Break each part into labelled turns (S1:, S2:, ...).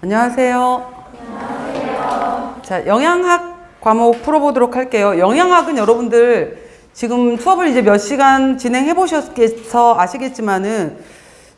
S1: 안녕하세요. 안녕하세요. 자, 영양학 과목 풀어보도록 할게요. 영양학은 여러분들 지금 수업을 이제 몇 시간 진행해 보셔서 아시겠지만은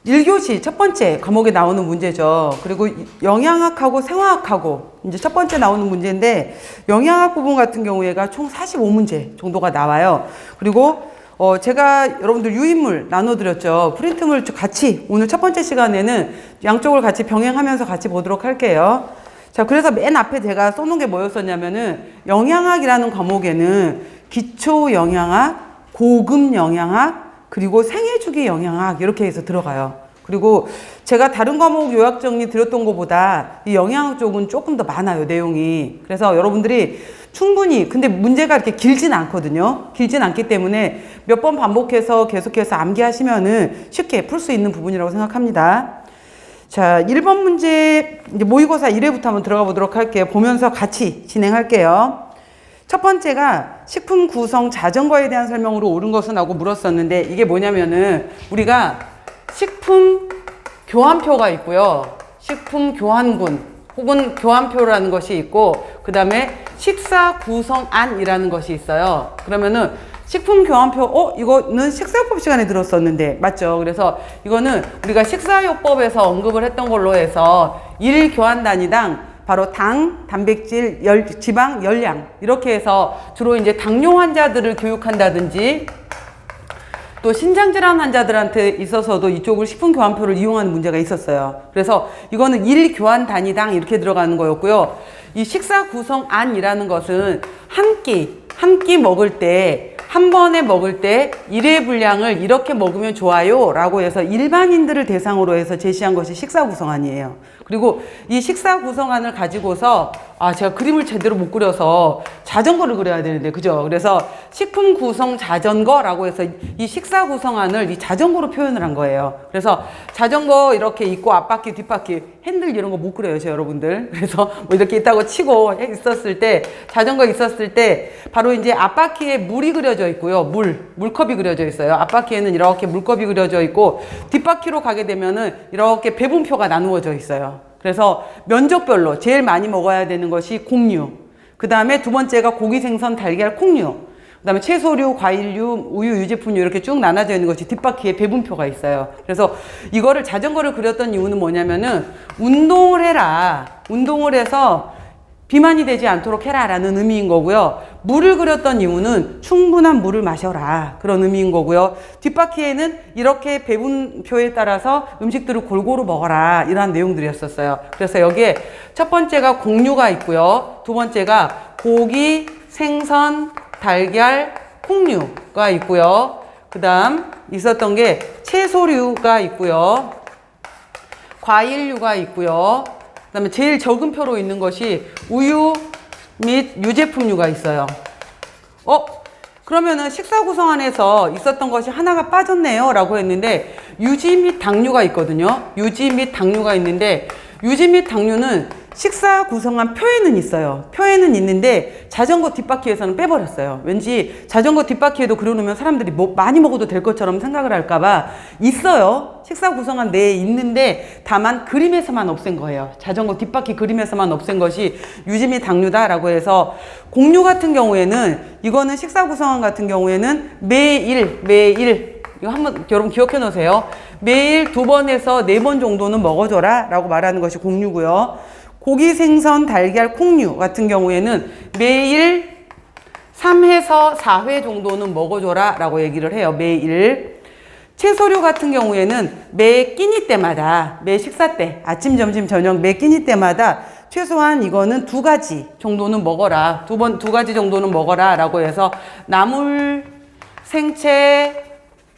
S1: 1교시 첫 번째 과목에 나오는 문제죠. 그리고 영양학하고 생화학하고 이제 첫 번째 나오는 문제인데, 영양학 부분 같은 경우에가 총 45문제 정도가 나와요. 그리고 제가 여러분들 유인물 나눠드렸죠. 프린트물 같이 오늘 첫 번째 시간에는 양쪽을 같이 병행하면서 같이 보도록 할게요. 자, 그래서 맨 앞에 제가 써놓은 게 뭐였었냐면은, 영양학이라는 과목에는 기초 영양학, 고급 영양학, 그리고 생애주기 영양학 이렇게 해서 들어가요. 그리고 제가 다른 과목 요약 정리 드렸던 것보다 이 영양학 쪽은 조금 더 많아요, 내용이. 그래서 여러분들이 충분히, 근데 문제가 이렇게 길진 않거든요. 길진 않기 때문에 몇 번 반복해서 계속해서 암기하시면은 쉽게 풀 수 있는 부분이라고 생각합니다. 자, 1번 문제 이제 모의고사 1회부터 한번 들어가 보도록 할게요. 보면서 같이 진행할게요. 첫 번째가 식품 구성 자전거에 대한 설명으로 옳은 것은 하고 물었었는데, 이게 뭐냐면은 우리가 식품 교환표가 있고요. 식품 교환군 혹은 교환표라는 것이 있고, 그 다음에 식사 구성안이라는 것이 있어요. 그러면은 식품 교환표, 이거는 식사요법 시간에 들었었는데, 맞죠? 그래서 이거는 우리가 식사요법에서 언급을 했던 걸로 해서 1교환 단위당 바로 당, 단백질, 지방, 열량 이렇게 해서 주로 이제 당뇨 환자들을 교육한다든지, 또 신장질환 환자들한테 있어서도 이쪽을 식품교환표를 이용하는 문제가 있었어요. 그래서 이거는 1교환 단위당 이렇게 들어가는 거였고요. 이 식사 구성안이라는 것은 한 끼 먹을 때, 한 번에 먹을 때 1회 분량을 이렇게 먹으면 좋아요 라고 해서 일반인들을 대상으로 해서 제시한 것이 식사 구성안이에요. 그리고 이 식사 구성안을 가지고서 제가 그림을 제대로 못 그려서 자전거를 그려야 되는데, 그죠? 그래서 식품 구성 자전거라고 해서 이 식사 구성안을 이 자전거로 표현을 한 거예요. 그래서 자전거 이렇게 있고 앞바퀴 뒷바퀴 핸들 이런 거 못 그려요, 저 여러분들. 그래서 뭐 이렇게 있다고 치고 있었을 때, 자전거 있었을 때 바로 이제 앞바퀴에 물이 그려져 있고요. 물컵이 그려져 있어요. 앞바퀴에는 이렇게 물컵이 그려져 있고, 뒷바퀴로 가게 되면은 이렇게 배분표가 나누어져 있어요. 그래서 면적별로 제일 많이 먹어야 되는 것이 곡류, 그 다음에 두 번째가 고기, 생선, 달걀, 콩류, 그 다음에 채소류, 과일류, 우유, 유제품류 이렇게 쭉 나눠져 있는 것이 뒷바퀴에 배분표가 있어요. 그래서 이거를 자전거를 그렸던 이유는 뭐냐면은, 운동을 해라, 운동을 해서 비만이 되지 않도록 해라 라는 의미인 거고요. 물을 그렸던 이유는 충분한 물을 마셔라, 그런 의미인 거고요. 뒷바퀴에는 이렇게 배분표에 따라서 음식들을 골고루 먹어라, 이러한 내용들이었었어요. 그래서 여기에 첫 번째가 곡류가 있고요. 두 번째가 고기, 생선, 달걀, 콩류가 있고요. 그 다음 있었던 게 채소류가 있고요. 과일류가 있고요. 그 다음에 제일 적은 표로 있는 것이 우유 및 유제품류가 있어요. 그러면은 식사 구성안에서 있었던 것이 하나가 빠졌네요 라고 했는데, 유지 및 당류가 있거든요. 유지 및 당류가 있는데, 유지 및 당류는 식사 구성안 표에는 있어요. 표에는 있는데 자전거 뒷바퀴에서는 빼버렸어요. 왠지 자전거 뒷바퀴에도 그려놓으면 사람들이 많이 먹어도 될 것처럼 생각을 할까봐. 있어요. 식사 구성안 내에 있는데 다만 그림에서만 없앤 거예요. 자전거 뒷바퀴 그림에서만 없앤 것이 유지 및 당류다라고 해서, 곡류 같은 경우에는, 이거는 식사 구성안 같은 경우에는 매일 이거 한번 여러분 기억해 놓으세요. 매일 2번에서 4번 정도는 먹어줘라 라고 말하는 것이 곡류고요. 고기, 생선, 달걀, 콩류 같은 경우에는 매일 3회에서 4회 정도는 먹어줘라 라고 얘기를 해요. 매일. 채소류 같은 경우에는 매 끼니 때마다, 매 식사 때, 아침, 점심, 저녁 매 끼니 때마다 최소한 이거는 2가지 정도는 먹어라, 두 가지 정도는 먹어라 라고 해서, 나물, 생채,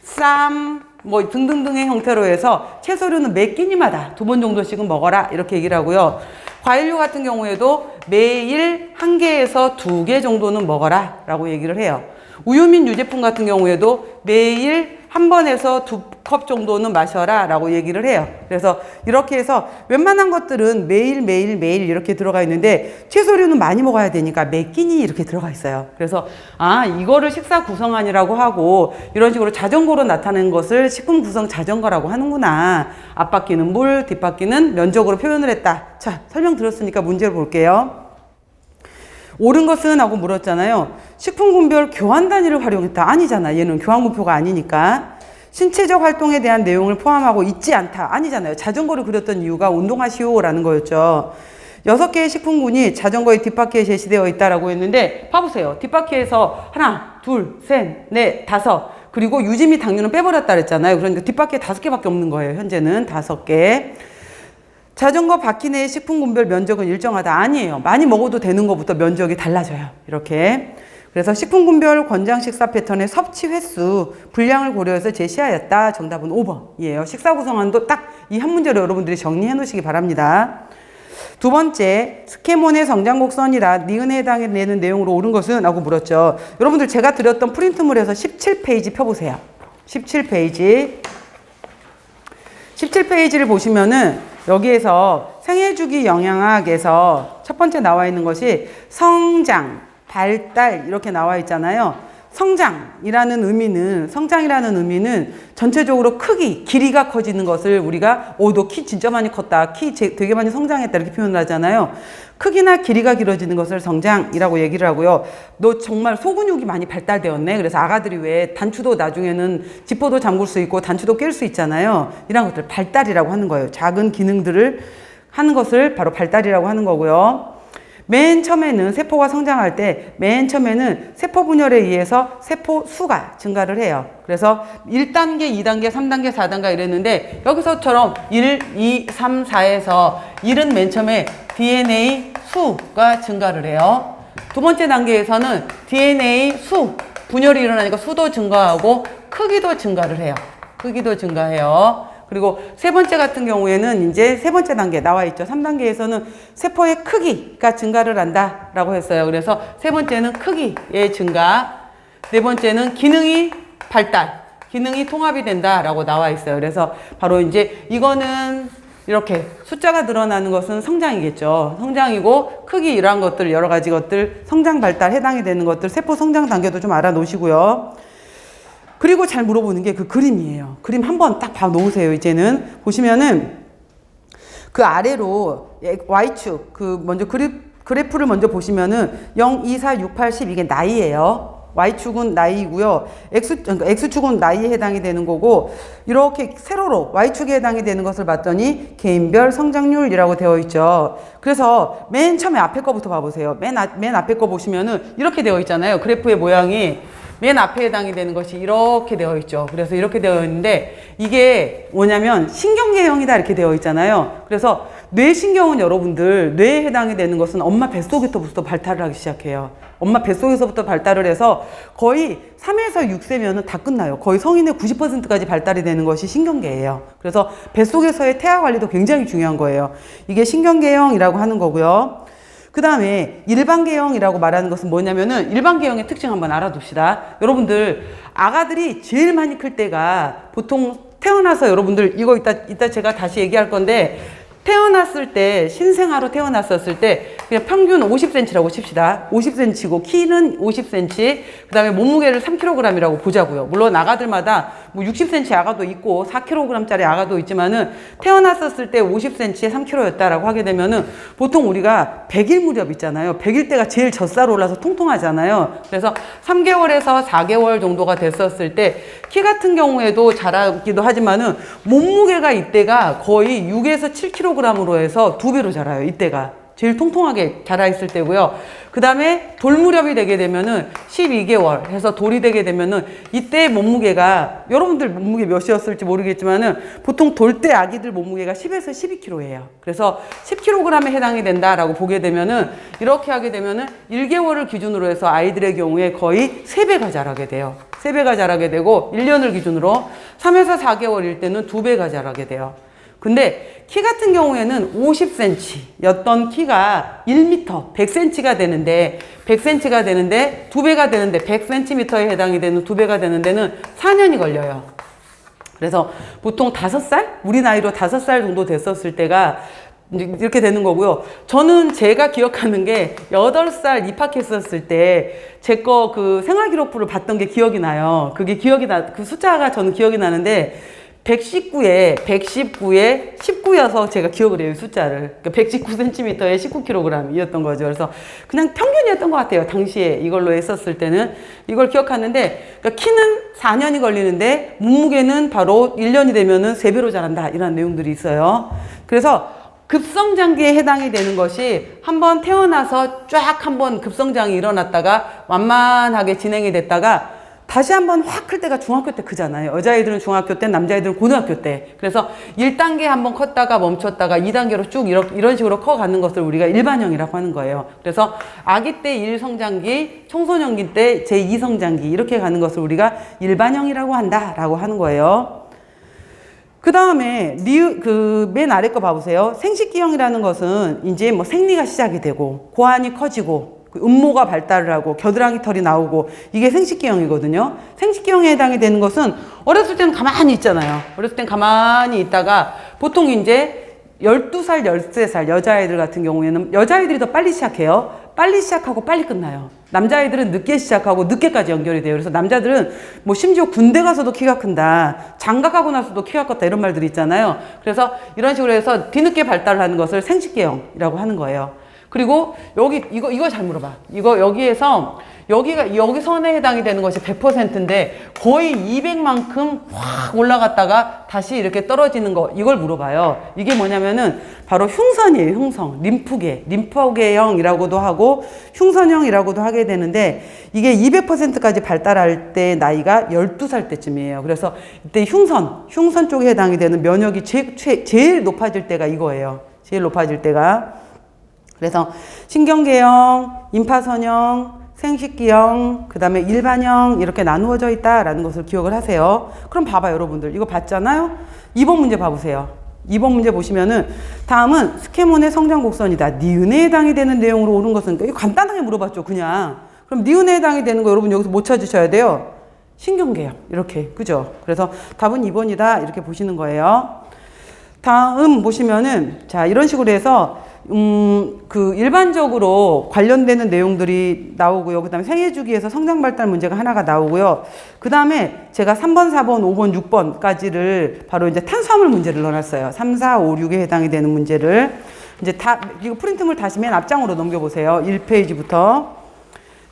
S1: 쌈 뭐 등등등의 형태로 해서 채소류는 매 끼니마다 2번 정도씩은 먹어라 이렇게 얘기를 하고요. 과일류 같은 경우에도 매일 1개에서 2개 정도는 먹어라 라고 얘기를 해요. 우유 및 유제품 같은 경우에도 매일 1번에서 컵 정도는 마셔라 라고 얘기를 해요. 그래서 이렇게 해서 웬만한 것들은 매일 이렇게 들어가 있는데 채소류는 많이 먹어야 되니까 몇 끼니 이렇게 들어가 있어요. 그래서 이거를 식사 구성안이라고 하고 이런 식으로 자전거로 나타내는 것을 식품 구성 자전거라고 하는구나. 앞바퀴는 물, 뒷바퀴는 면적으로 표현을 했다. 자, 설명 들었으니까 문제를 볼게요. 옳은 것은 하고 물었잖아요. 식품군별 교환 단위를 활용했다. 아니잖아. 얘는 교환군표가 아니니까. 신체적 활동에 대한 내용을 포함하고 있지 않다. 아니잖아요. 자전거를 그렸던 이유가 운동하시오라는 거였죠. 6개의 식품군이 자전거의 뒷바퀴에 제시되어 있다라고 했는데 봐보세요. 뒷바퀴에서 하나, 둘, 셋, 넷, 다섯 그리고 유지 및 당류는 빼버렸다 그랬잖아요. 그러니까 뒷바퀴에 5개밖에 없는 거예요. 현재는 5개. 자전거 바퀴 내의 식품군별 면적은 일정하다. 아니에요. 많이 먹어도 되는 것부터 면적이 달라져요. 이렇게. 그래서 식품군별 권장 식사 패턴의 섭취 횟수, 분량을 고려해서 제시하였다. 정답은 5번이에요. 식사 구성안도 딱 이 한 문제로 여러분들이 정리해 놓으시기 바랍니다. 두 번째, 스케몬의 성장 곡선이라 니은에 해당되는 내용으로 옳은 것은? 하고 물었죠. 여러분들 제가 드렸던 프린트물에서 17페이지 펴보세요. 17페이지를 보시면은 여기에서 생애주기 영양학에서 첫 번째 나와 있는 것이 성장, 발달 이렇게 나와 있잖아요. 성장이라는 의미는 전체적으로 크기, 길이가 커지는 것을 우리가 너 키 진짜 많이 컸다. 키 되게 많이 성장했다. 이렇게 표현을 하잖아요. 크기나 길이가 길어지는 것을 성장이라고 얘기를 하고요. 너 정말 소근육이 많이 발달되었네. 그래서 아가들이 왜 단추도 나중에는 지퍼도 잠글 수 있고 단추도 낄 수 있잖아요. 이런 것들 발달이라고 하는 거예요. 작은 기능들을 하는 것을 바로 발달이라고 하는 거고요. 맨 처음에는 세포가 성장할 때 맨 처음에는 세포 분열에 의해서 세포 수가 증가를 해요. 그래서 1단계, 2단계, 3단계, 4단계 이랬는데 여기서처럼 1, 2, 3, 4에서 1은 맨 처음에 DNA 수가 증가를 해요. 두 번째 단계에서는 DNA 수, 분열이 일어나니까 수도 증가하고 크기도 증가를 해요. 크기도 증가해요. 그리고 세 번째 같은 경우에는 이제 세 번째 단계 나와 있죠. 3단계에서는 세포의 크기가 증가를 한다라고 했어요. 그래서 세 번째는 크기의 증가, 네 번째는 기능이 발달, 기능이 통합이 된다라고 나와 있어요. 그래서 바로 이제 이거는 이렇게 숫자가 드러나는 것은 성장이겠죠. 성장이고 크기 이러한 것들 여러 가지 것들 성장 발달 해당이 되는 것들 세포 성장 단계도 좀 알아 놓으시고요. 그리고 잘 물어보는 게 그 그림이에요. 그림 한번 딱 봐 놓으세요. 이제는 보시면은 그 아래로 Y축 먼저 그래프를 먼저 보시면은 0, 2, 4, 6, 8, 10 이게 나이예요. Y축은 나이고요. X축은 나이에 해당이 되는 거고 이렇게 세로로 Y축에 해당이 되는 것을 봤더니 개인별 성장률이라고 되어 있죠. 그래서 맨 처음에 앞에 거부터 봐보세요. 맨 앞에 거 보시면은 이렇게 되어 있잖아요. 그래프의 모양이 맨 앞에 해당이 되는 것이 이렇게 되어 있죠. 그래서 이렇게 되어 있는데 이게 뭐냐면 신경계형이다 이렇게 되어 있잖아요. 그래서 뇌신경은 여러분들 뇌에 해당이 되는 것은 엄마 뱃속에서부터 발달을 하기 시작해요. 엄마 뱃속에서부터 발달을 해서 거의 3에서 6세면은 다 끝나요. 거의 성인의 90%까지 발달이 되는 것이 신경계예요. 그래서 뱃속에서의 태아 관리도 굉장히 중요한 거예요. 이게 신경계형이라고 하는 거고요. 그 다음에 일반계형이라고 말하는 것은 뭐냐면은 일반계형의 특징 한번 알아둡시다. 여러분들 아가들이 제일 많이 클 때가 보통 태어나서 여러분들 이거 이따 제가 다시 얘기할 건데 태어났을 때 신생아로 태어났었을 때 그냥 평균 50cm라고 칩시다. 50cm고 키는 50cm 그 다음에 몸무게를 3kg이라고 보자고요. 물론 아가들마다 뭐 60cm 아가도 있고 4kg짜리 아가도 있지만은 태어났었을 때 50cm에 3kg였다라고 하게 되면은 보통 우리가 100일 무렵 있잖아요. 100일 때가 제일 젖살 올라서 통통하잖아요. 그래서 3개월에서 4개월 정도가 됐었을 때 키 같은 경우에도 자라기도 하지만은 몸무게가 이때가 거의 6에서 7kg으로 해서 2배로 자라요. 이때가 제일 통통하게 자라 있을 때고요. 그 다음에 돌 무렵이 되게 되면은 12개월 해서 돌이 되게 되면은 이때 몸무게가 여러분들 몸무게 몇이었을지 모르겠지만은 보통 돌 때 아기들 몸무게가 10에서 12kg예요. 그래서 10kg에 해당이 된다라고 보게 되면은 이렇게 하게 되면은 1개월을 기준으로 해서 아이들의 경우에 거의 3배가 자라게 돼요. 3배가 자라게 되고 1년을 기준으로 3에서 4개월일 때는 2배가 자라게 돼요. 근데 키 같은 경우에는 50cm였던 키가 1m, 100cm가 되는데 100cm가 되는데 2배가 되는데 100cm에 해당이 되는 2배가 되는 데는 4년이 걸려요. 그래서 보통 5살? 우리 나이로 5살 정도 됐었을 때가 이렇게 되는 거고요. 저는 제가 기억하는 게 8살 입학했었을 때 제 거 그 생활기록부를 봤던 게 기억이 나요. 그게 그 숫자가 저는 기억이 나는데 119에 19여서 제가 기억을 해요, 숫자를. 그러니까 119cm에 19kg이었던 거죠. 그래서 그냥 평균이었던 것 같아요. 당시에 이걸로 했었을 때는. 이걸 기억하는데, 그러니까 키는 4년이 걸리는데, 몸무게는 바로 1년이 되면은 3배로 자란다. 이런 내용들이 있어요. 그래서 급성장기에 해당이 되는 것이 한번 태어나서 쫙 한번 급성장이 일어났다가 완만하게 진행이 됐다가 다시 한번 확 클 때가 중학교 때 크잖아요. 여자애들은 중학교 때, 남자애들은 고등학교 때. 그래서 1단계 한번 컸다가 멈췄다가 2단계로 쭉 이런 식으로 커가는 것을 우리가 일반형이라고 하는 거예요. 그래서 아기 때 1성장기, 청소년기 때 제2성장기 이렇게 가는 것을 우리가 일반형이라고 한다라고 하는 거예요. 그 다음에 맨 아래 거 봐보세요. 생식기형이라는 것은 이제 뭐 생리가 시작이 되고 고환이 커지고 음모가 발달을 하고 겨드랑이 털이 나오고 이게 생식기형이거든요. 생식기형에 해당이 되는 것은 어렸을 때는 가만히 있잖아요. 어렸을 땐 가만히 있다가 보통 이제 12살, 13살 여자아이들 같은 경우에는 여자아이들이 더 빨리 시작해요. 빨리 시작하고 빨리 끝나요. 남자아이들은 늦게 시작하고 늦게까지 연결이 돼요. 그래서 남자들은 뭐 심지어 군대 가서도 키가 큰다. 장가가고 나서도 키가 컸다. 이런 말들이 있잖아요. 그래서 이런 식으로 해서 뒤늦게 발달하는 것을 생식기형이라고 하는 거예요. 그리고 이거 잘 물어봐. 여기 선에 해당이 되는 것이 100%인데 거의 200만큼 확 올라갔다가 다시 이렇게 떨어지는 거, 이걸 물어봐요. 이게 뭐냐면은 바로 흉선이에요, 흉선. 림프계형이라고도 하고 흉선형이라고도 하게 되는데 이게 200%까지 발달할 때 나이가 12살 때쯤이에요. 그래서 이때 흉선 쪽에 해당이 되는 면역이 제일 높아질 때가 이거예요. 제일 높아질 때가. 그래서 신경계형, 임파선형, 생식기형, 그 다음에 일반형 이렇게 나누어져 있다라는 것을 기억을 하세요. 그럼 봐봐요, 여러분들. 이거 봤잖아요? 2번 문제 봐보세요. 2번 문제 보시면은 다음은 스케몬의 성장곡선이다. 니은에 해당이 되는 내용으로 오는 것은 이거 간단하게 물어봤죠, 그냥. 그럼 니은에 해당이 되는 거 여러분 여기서 못 찾으셔야 돼요. 신경계형 이렇게, 그죠? 그래서 답은 2번이다 이렇게 보시는 거예요. 다음 보시면은 자 이런 식으로 해서 일반적으로 관련되는 내용들이 나오고요. 그 다음에 생애주기에서 성장발달 문제가 하나가 나오고요. 그 다음에 제가 3번, 4번, 5번, 6번까지를 바로 이제 탄수화물 문제를 넣어놨어요. 3, 4, 5, 6에 해당이 되는 문제를. 이제 이거 프린트물 다시 맨 앞장으로 넘겨보세요. 1페이지부터.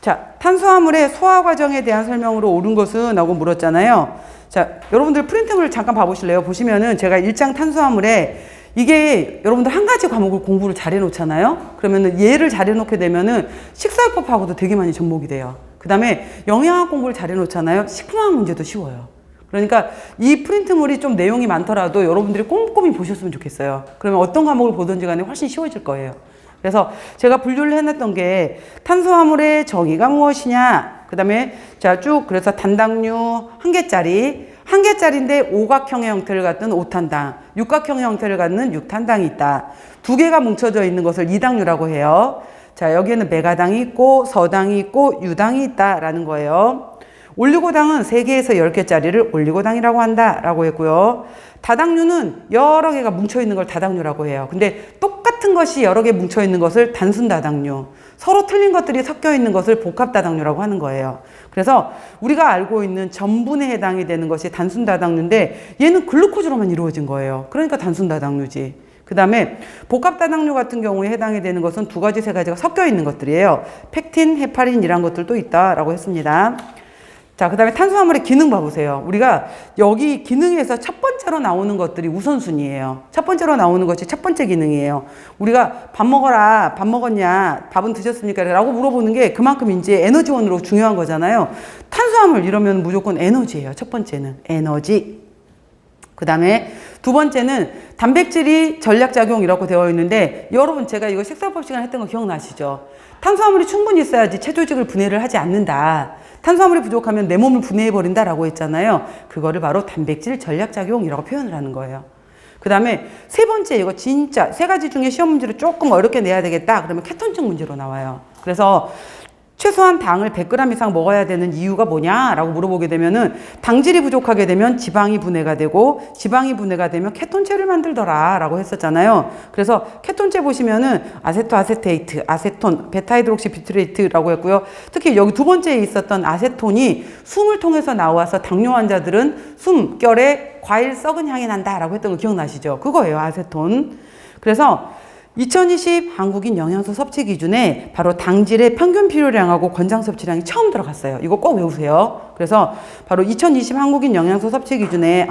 S1: 자, 탄수화물의 소화 과정에 대한 설명으로 옳은 것은? 라고 물었잖아요. 자, 여러분들 프린트물을 잠깐 봐보실래요? 보시면은 제가 1장 탄수화물에 이게 여러분들 한 가지 과목을 공부를 잘 해놓잖아요. 그러면은 얘를 잘 해놓게 되면은 식사요법하고도 되게 많이 접목이 돼요. 그 다음에 영양학 공부를 잘 해놓잖아요. 식품학 문제도 쉬워요. 그러니까 이 프린트물이 좀 내용이 많더라도 여러분들이 꼼꼼히 보셨으면 좋겠어요. 그러면 어떤 과목을 보든지 간에 훨씬 쉬워질 거예요. 그래서 제가 분류를 해놨던 게 탄수화물의 정의가 무엇이냐, 그 다음에 자 쭉 그래서 단당류 1개짜리인데 오각형의 형태를 갖는 5탄당, 육각형의 형태를 갖는 6탄당이 있다. 2개가 뭉쳐져 있는 것을 2당류라고 해요. 자, 여기에는 메가당이 있고 서당이 있고 유당이 있다라는 거예요. 올리고당은 3개에서 10개짜리를 올리고당이라고 한다라고 했고요. 다당류는 여러 개가 뭉쳐 있는 걸 다당류라고 해요. 근데 똑같은 것이 여러 개 뭉쳐 있는 것을 단순다당류, 서로 틀린 것들이 섞여 있는 것을 복합다당류라고 하는 거예요. 그래서 우리가 알고 있는 전분에 해당이 되는 것이 단순다당류인데 얘는 글루코즈로만 이루어진 거예요. 그러니까 단순다당류지. 그 다음에 복합다당류 같은 경우에 해당이 되는 것은 2가지, 3가지가 섞여 있는 것들이에요. 펙틴, 헤파린 이란 것들도 있다라고 했습니다. 자, 그 다음에 탄수화물의 기능 봐보세요. 우리가 여기 기능에서 첫 번째로 나오는 것들이 우선순위예요. 첫 번째로 나오는 것이 첫 번째 기능이에요. 우리가 밥 먹어라, 밥 먹었냐, 밥은 드셨습니까? 라고 물어보는 게 그만큼 이제 에너지원으로 중요한 거잖아요. 탄수화물 이러면 무조건 에너지예요. 첫 번째는 에너지. 그 다음에 2번째는 단백질이 전략작용이라고 되어 있는데 여러분 제가 이거 식사법 시간에 했던 거 기억나시죠? 탄수화물이 충분히 있어야지 체조직을 분해를 하지 않는다. 탄수화물이 부족하면 내 몸을 분해해버린다 라고 했잖아요. 그거를 바로 단백질 전략작용이라고 표현을 하는 거예요. 그 다음에 3번째, 이거 진짜 3가지 중에 시험 문제를 조금 어렵게 내야 되겠다 그러면 케톤증 문제로 나와요. 그래서 최소한 당을 100g 이상 먹어야 되는 이유가 뭐냐라고 물어보게 되면은 당질이 부족하게 되면 지방이 분해가 되고 지방이 분해가 되면 케톤체를 만들더라라고 했었잖아요. 그래서 케톤체 보시면은 아세토아세테이트, 아세톤, 베타히드록시뷰트레이트라고 했고요. 특히 여기 두 번째에 있었던 아세톤이 숨을 통해서 나와서 당뇨 환자들은 숨결에 과일 썩은 향이 난다라고 했던 거 기억나시죠? 그거예요, 아세톤. 그래서 2020 한국인 영양소 섭취 기준에 바로 당질의 평균 필요량하고 권장 섭취량이 처음 들어갔어요. 이거 꼭 외우세요. 그래서 바로 2020 한국인 영양소 섭취 기준에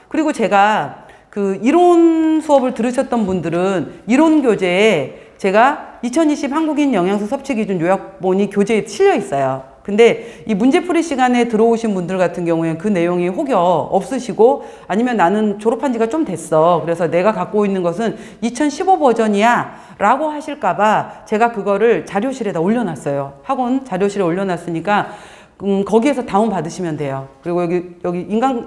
S1: 그리고 제가 그 이론 수업을 들으셨던 분들은 이론 교재에 제가 2020 한국인 영양소 섭취 기준 요약본이 교재에 실려 있어요. 근데 이 문제풀이 시간에 들어오신 분들 같은 경우에는 그 내용이 혹여 없으시고 아니면 나는 졸업한 지가 좀 됐어. 그래서 내가 갖고 있는 것은 2015 버전이야 라고 하실까봐 제가 그거를 자료실에다 올려놨어요. 학원 자료실에 올려놨으니까 거기에서 다운 받으시면 돼요. 그리고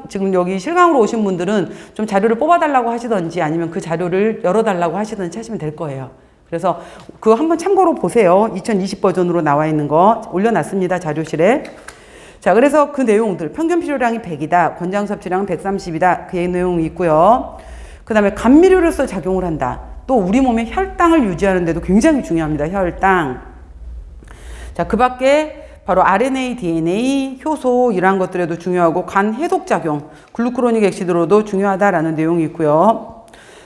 S1: 지금 여기 실강으로 오신 분들은 좀 자료를 뽑아달라고 하시던지 아니면 그 자료를 열어달라고 하시던지 하시면 될 거예요. 그래서 그거 한번 참고로 보세요. 2020 버전으로 나와 있는 거 올려놨습니다. 자료실에. 자, 그래서 그 내용들 평균 필요량이 100이다. 권장 섭취량 130이다. 그 내용이 있고요. 그 다음에 감미료로서 작용을 한다. 또 우리 몸의 혈당을 유지하는 데도 굉장히 중요합니다. 혈당. 자, 그 밖에 바로 RNA, DNA, 효소 이러한 것들에도 중요하고 간 해독작용, 글루크로닉 액시드로도 중요하다라는 내용이 있고요.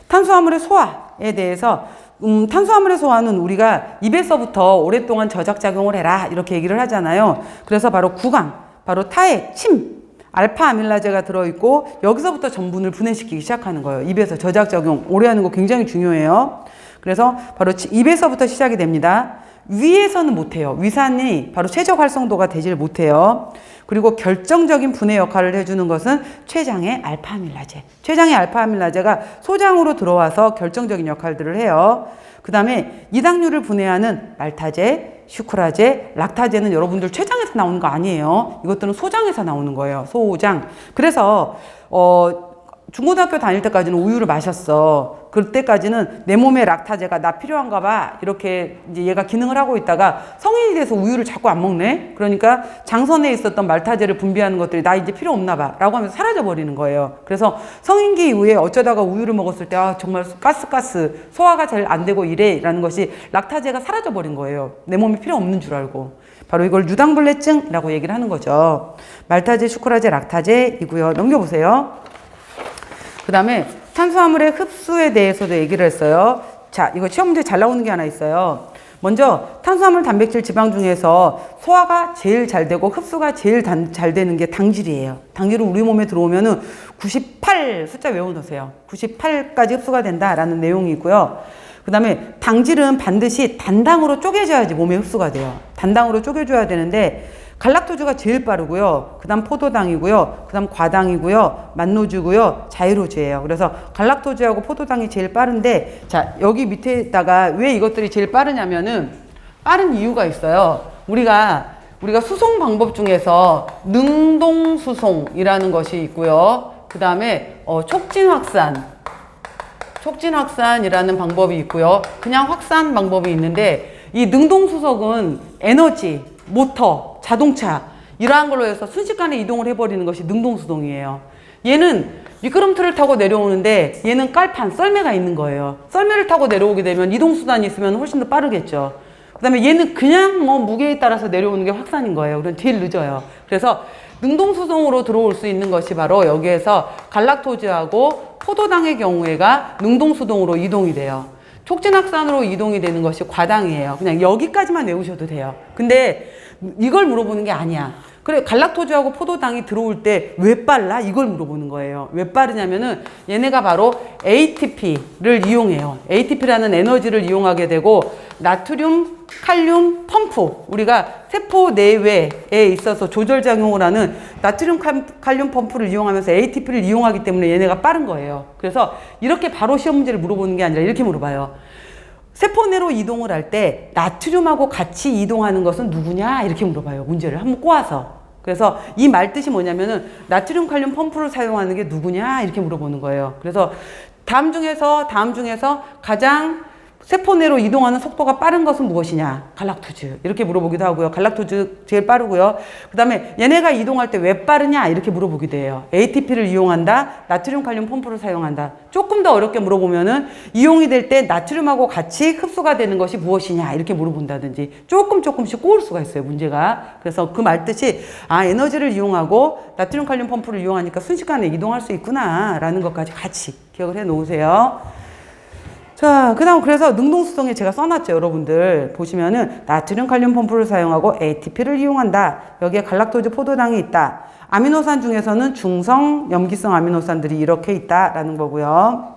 S1: 탄수화물의 소화에 대해서 탄수화물의 소화는 우리가 입에서부터 오랫동안 저작작용을 해라 이렇게 얘기를 하잖아요. 그래서 바로 구강, 바로 타액, 침, 알파 아밀라제가 들어있고 여기서부터 전분을 분해시키기 시작하는 거예요. 입에서 저작작용 오래 하는 거 굉장히 중요해요. 그래서 바로 입에서부터 시작이 됩니다. 위에서는 못해요. 위산이 바로 최적 활성도가 되질 못해요. 그리고 결정적인 분해 역할을 해주는 것은 췌장의 알파아밀라제. 췌장의 알파아밀라제가 소장으로 들어와서 결정적인 역할들을 해요. 그 다음에 이당류를 분해하는 말타제, 슈크라제, 락타제는 여러분들 췌장에서 나오는 거 아니에요. 이것들은 소장에서 나오는 거예요. 소장. 그래서 중고등학교 다닐 때까지는 우유를 마셨어. 그때까지는 내 몸에 락타제가 나 필요한가 봐. 이렇게 이제 얘가 기능을 하고 있다가 성인이 돼서 우유를 자꾸 안 먹네. 그러니까 장선에 있었던 말타제를 분비하는 것들이 나 이제 필요 없나 봐. 라고 하면서 사라져 버리는 거예요. 그래서 성인기 이후에 어쩌다가 우유를 먹었을 때 정말 가스 소화가 잘 안 되고 이래 라는 것이 락타제가 사라져 버린 거예요. 내 몸에 필요 없는 줄 알고. 바로 이걸 유당불내증이라고 얘기를 하는 거죠. 말타제, 슈크라제, 락타제이고요. 넘겨보세요. 그 다음에 탄수화물의 흡수에 대해서도 얘기를 했어요. 자, 이거 시험 문제 잘 나오는 게 하나 있어요. 먼저 탄수화물, 단백질, 지방 중에서 소화가 제일 잘 되고 흡수가 제일 잘 되는 게 당질이에요. 당질은 우리 몸에 들어오면은 98 숫자 외워놓으세요. 98까지 흡수가 된다라는 내용이 있고요. 그 다음에 당질은 반드시 단당으로 쪼개져야지 몸에 흡수가 돼요. 단당으로 쪼개줘야 되는데 갈락토즈가 제일 빠르고요. 그 다음 포도당이고요. 그 다음 과당이고요. 만노주고요. 자이로주예요. 그래서 갈락토즈하고 포도당이 제일 빠른데 자, 여기 밑에다가 왜 이것들이 제일 빠르냐면은 빠른 이유가 있어요. 우리가 수송 방법 중에서 능동수송이라는 것이 있고요. 그 다음에 촉진확산이라는 방법이 있고요. 그냥 확산 방법이 있는데 이 능동수송은 에너지, 모터, 자동차 이러한 걸로 해서 순식간에 이동을 해버리는 것이 능동수송이에요. 얘는 미끄럼틀을 타고 내려오는데 얘는 깔판, 썰매가 있는 거예요. 썰매를 타고 내려오게 되면 이동수단이 있으면 훨씬 더 빠르겠죠. 그 다음에 얘는 그냥 무게에 따라서 내려오는 게 확산인 거예요. 그럼 제일 늦어요. 그래서 능동수송으로 들어올 수 있는 것이 바로 여기에서 갈락토즈하고 포도당의 경우에가 능동수동으로 이동이 돼요. 촉진확산으로 이동이 되는 것이 과당이에요. 그냥 여기까지만 외우셔도 돼요. 근데 이걸 물어보는 게 아니야. 그래, 갈락토즈하고 포도당이 들어올 때 왜 빨라? 이걸 물어보는 거예요. 왜 빠르냐면은 얘네가 바로 ATP를 이용해요. ATP라는 에너지를 이용하게 되고 나트륨, 칼륨 펌프, 우리가 세포 내외에 있어서 조절작용을 하는 나트륨, 칼륨 펌프를 이용하면서 ATP를 이용하기 때문에 얘네가 빠른 거예요. 그래서 이렇게 바로 시험 문제를 물어보는 게 아니라 이렇게 물어봐요. 세포 내로 이동을 할 때 나트륨하고 같이 이동하는 것은 누구냐? 이렇게 물어봐요. 문제를 한번 꼬아서. 그래서 이 말 뜻이 뭐냐면은 나트륨, 칼륨 펌프를 사용하는 게 누구냐? 이렇게 물어보는 거예요. 그래서 다음 중에서 가장 세포 내로 이동하는 속도가 빠른 것은 무엇이냐? 갈락토즈. 이렇게 물어보기도 하고요. 갈락토즈 제일 빠르고요. 그 다음에 얘네가 이동할 때 왜 빠르냐? 이렇게 물어보기도 해요. ATP를 이용한다. 나트륨 칼륨 펌프를 사용한다. 조금 더 어렵게 물어보면은 이용이 될 때 나트륨하고 같이 흡수가 되는 것이 무엇이냐? 이렇게 물어본다든지 조금씩 꼬을 수가 있어요. 문제가. 그래서 그 말뜻이 에너지를 이용하고 나트륨 칼륨 펌프를 이용하니까 순식간에 이동할 수 있구나 라는 것까지 같이 기억을 해 놓으세요. 자, 그래서 능동수성에 제가 써놨죠. 여러분들 보시면은 나트륨 칼륨 펌프를 사용하고 ATP를 이용한다. 여기에 갈락토즈 포도당이 있다. 아미노산 중에서는 중성 염기성 아미노산들이 이렇게 있다라는 거고요.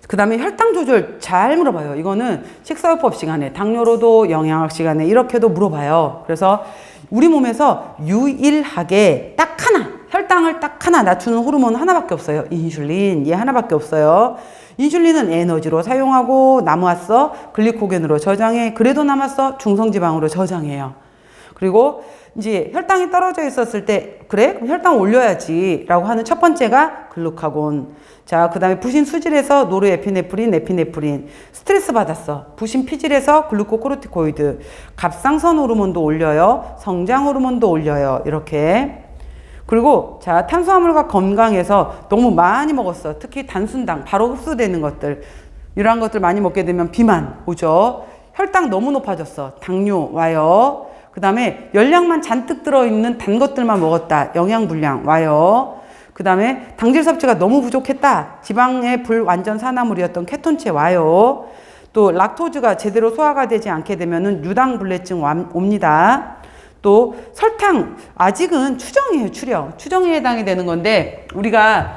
S1: 그 다음에 혈당 조절 잘 물어봐요. 이거는 식사요법 시간에, 당뇨로도 영양학 시간에 이렇게도 물어봐요. 그래서 우리 몸에서 유일하게 딱 하나, 혈당을 딱 하나 낮추는 호르몬 하나밖에 없어요. 인슐린. 얘 하나밖에 없어요. 인슐린은 에너지로 사용하고 남았어 글리코겐으로 저장해. 그래도 남았어 중성지방으로 저장해요. 그리고 이제 혈당이 떨어져 있었을 때 그래? 그럼 혈당 올려야지 라고 하는 첫 번째가 글루카곤. 자, 그 다음에 부신 수질에서 노르에피네프린, 에피네프린. 스트레스 받았어. 부신 피질에서 글루코코르티코이드. 갑상선 호르몬도 올려요. 성장 호르몬도 올려요. 이렇게. 그리고 자, 탄수화물과 건강해서 너무 많이 먹었어. 특히 단순당, 바로 흡수되는 것들. 이러한 것들 많이 먹게 되면 비만 오죠. 혈당 너무 높아졌어. 당뇨 와요. 그 다음에 열량만 잔뜩 들어있는 단 것들만 먹었다. 영양불량 와요. 그 다음에 당질 섭취가 너무 부족했다. 지방의 불완전 산화물이었던 케톤체 와요. 또 락토즈가 제대로 소화가 되지 않게 되면은 유당불내증 옵니다. 또 설탕 아직은 추정이에요. 추정에 해당이 되는 건데 우리가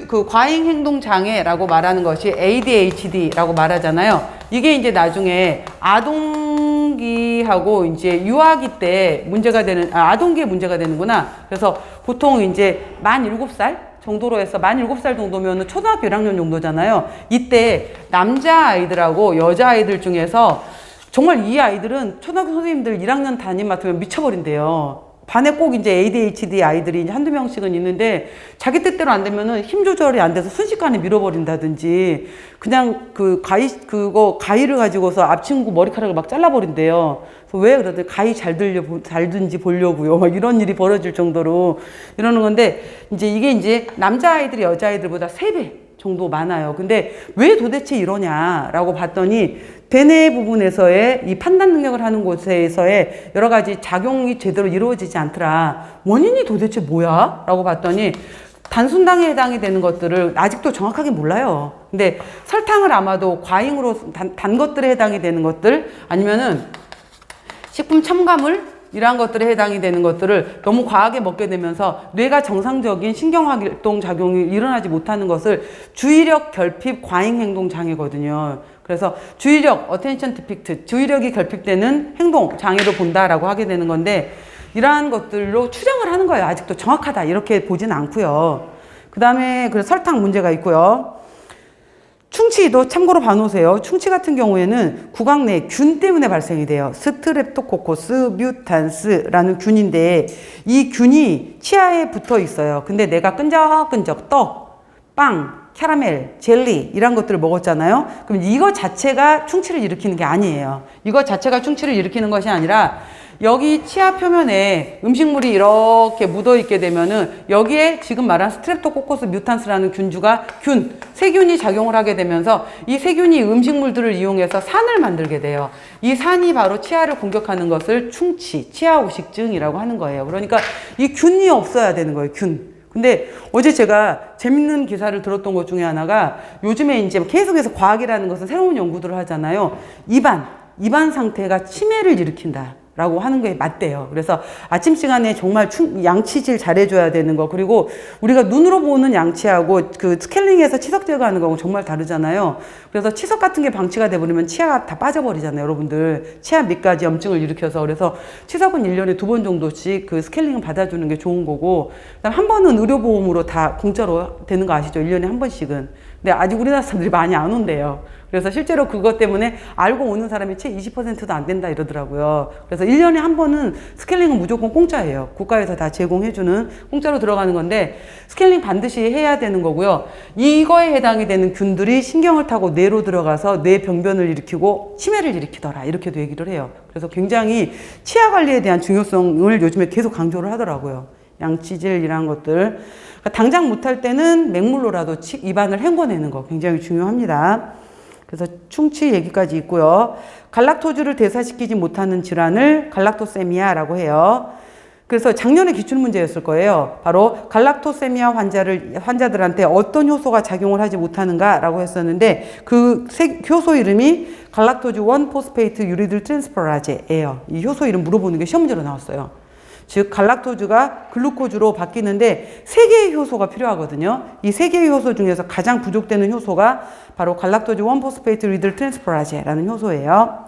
S1: 그 과잉 행동 장애라고 말하는 것이 ADHD라고 말하잖아요. 이게 이제 나중에 아동기하고 이제 유아기 때 문제가 되는 아동기에 문제가 되는구나. 그래서 보통 이제 만 7살 정도로 해서 만 7살 정도면 초등학교 1학년 정도잖아요. 이때 남자아이들하고 여자아이들 중에서 정말 이 아이들은 초등학교 선생님들 1학년 담임 맡으면 미쳐버린대요. 반에 꼭 이제 ADHD 아이들이 이제 한두 명씩은 있는데 자기 뜻대로 안 되면은 힘 조절이 안 돼서 순식간에 밀어버린다든지 그냥 가위를 가지고서 앞친구 머리카락을 막 잘라버린대요. 그래서 왜 그러더니 가위 잘 든지 보려고요. 막 이런 일이 벌어질 정도로 이러는 건데 이제 이게 이제 남자아이들이 여자아이들보다 3배 정도 많아요. 근데 왜 도대체 이러냐라고 봤더니 대뇌 부분에서의 이 판단 능력을 하는 곳에서의 여러 가지 작용이 제대로 이루어지지 않더라. 원인이 도대체 뭐야? 라고 봤더니 단순당에 해당이 되는 것들을 아직도 정확하게 몰라요. 근데 설탕을 아마도 과잉으로 단 것들에 해당이 되는 것들 아니면은 식품 첨가물 이러한 것들에 해당이 되는 것들을 너무 과하게 먹게 되면서 뇌가 정상적인 신경활동 작용이 일어나지 못하는 것을 주의력 결핍 과잉행동 장애거든요. 그래서 주의력, attention deficit, 주의력이 결핍되는 행동 장애로 본다라고 하게 되는 건데 이러한 것들로 추정을 하는 거예요. 아직도 정확하다 이렇게 보지는 않고요. 그 다음에 설탕 문제가 있고요. 충치도 참고로 봐놓으세요. 충치 같은 경우에는 구강 내 균 때문에 발생이 돼요. 스트랩토코커스 뮤탄스라는 균인데 이 균이 치아에 붙어 있어요. 근데 내가 끈적끈적 떡, 빵, 캐러멜, 젤리 이런 것들을 먹었잖아요. 그럼 이거 자체가 충치를 일으키는 게 아니에요. 이거 자체가 충치를 일으키는 것이 아니라 여기 치아 표면에 음식물이 이렇게 묻어 있게 되면은 여기에 지금 말한 스트랩토코커스 뮤탄스라는 세균이 작용을 하게 되면서 이 세균이 음식물들을 이용해서 산을 만들게 돼요. 이 산이 바로 치아를 공격하는 것을 충치, 치아 오식증이라고 하는 거예요. 그러니까 이 균이 없어야 되는 거예요, 균. 근데 어제 제가 재밌는 기사를 들었던 것 중에 하나가 요즘에 이제 계속해서 과학이라는 것은 새로운 연구들을 하잖아요. 입안 상태가 치매를 일으킨다. 라고 하는 게 맞대요. 그래서 아침 시간에 정말 양치질 잘해줘야 되는 거. 그리고 우리가 눈으로 보는 양치하고 그 스케일링해서 치석 제거하는 거하고 정말 다르잖아요. 그래서 치석 같은 게 방치가 돼버리면 치아가 다 빠져버리잖아요. 여러분들. 치아 밑까지 염증을 일으켜서. 그래서 치석은 1년에 2번 정도씩 그 스케일링을 받아주는 게 좋은 거고. 그다음 한 번은 의료보험으로 다 공짜로 되는 거 아시죠? 1년에 한 번씩은. 근데 아직 우리나라 사람들이 많이 안 온대요. 그래서 실제로 그것 때문에 알고 오는 사람이 채 20%도 안 된다 이러더라고요. 그래서 1년에 한 번은 스케일링은 무조건 공짜예요. 국가에서 다 제공해주는 공짜로 들어가는 건데 스케일링 반드시 해야 되는 거고요. 이거에 해당이 되는 균들이 신경을 타고 뇌로 들어가서 뇌 병변을 일으키고 치매를 일으키더라 이렇게도 얘기를 해요. 그래서 굉장히 치아 관리에 대한 중요성을 요즘에 계속 강조를 하더라고요. 양치질 이런 것들. 그러니까 당장 못할 때는 맹물로라도 입안을 헹궈내는 거 굉장히 중요합니다. 그래서 충치 얘기까지 있고요. 갈락토즈를 대사시키지 못하는 질환을 갈락토세미아라고 해요. 그래서 작년에 기출문제였을 거예요. 바로 갈락토세미아 환자들한테 어떤 효소가 작용을 하지 못하는가라고 했었는데 그 효소 이름이 갈락토즈 1포스페이트 유리들 트랜스퍼라제예요. 이 효소 이름 물어보는 게 시험 문제로 나왔어요. 즉 갈락토즈가 글루코즈로 바뀌는데 3개의 효소가 필요하거든요. 이 3개의 효소 중에서 가장 부족되는 효소가 바로 갈락토즈 1포스페이트 리들 트랜스퍼라제라는 효소예요.